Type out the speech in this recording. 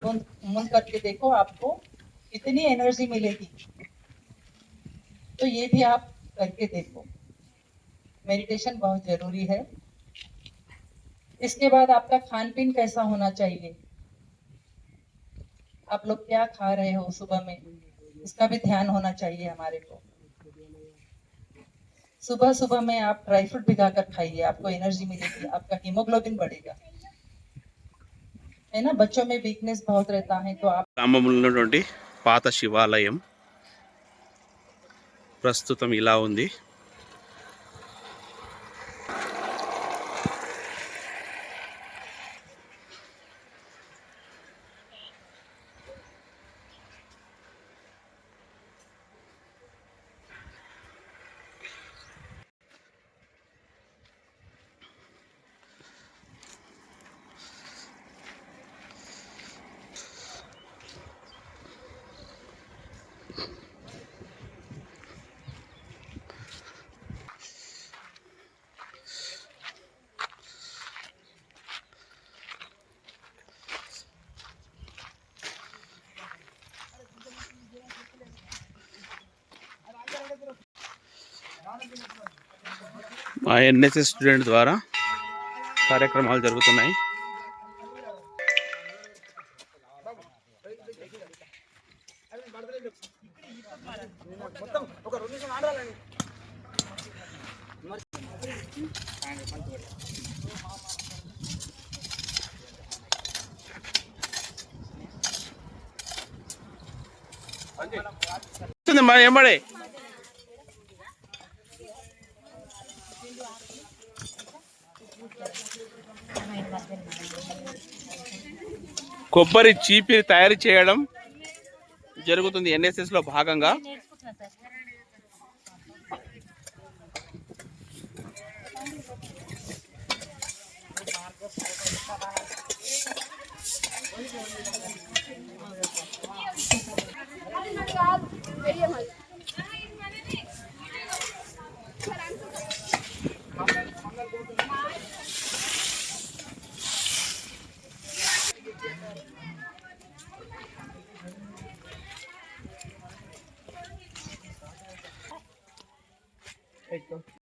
मुंद करके देखो, आपको कितनी एनर्जी मिलेगी। तो ये भी आप करके देखो। मेडिटेशन बहुत जरूरी है। इसके बाद आपका खान पीन कैसा होना चाहिए, आप लोग क्या खा रहे हो सुबह में, इसका भी ध्यान होना चाहिए हमारे को। सुबह सुबह में आप ड्राई फ्रूट भिगा कर खाइए, आपको एनर्जी मिलेगी, आपका हीमोग्लोबिन बढ़ेगा, है ना। बच्चों में वीकनेस बहुत रहता है, तो आप గ్రామంలో పాత శివాలయం ప్రస్తుతం ఇలా ఉంది. మా ఎన్ఎస్ఎస్ స్టూడెంట్ ద్వారా కార్యక్రమాలు జరుగుతున్నాయి. ఎంబడే కొబ్బరి చీపిరి తయారు చేయడం జరుగుతుంది ఎన్ఎస్ఎస్ లో భాగంగా.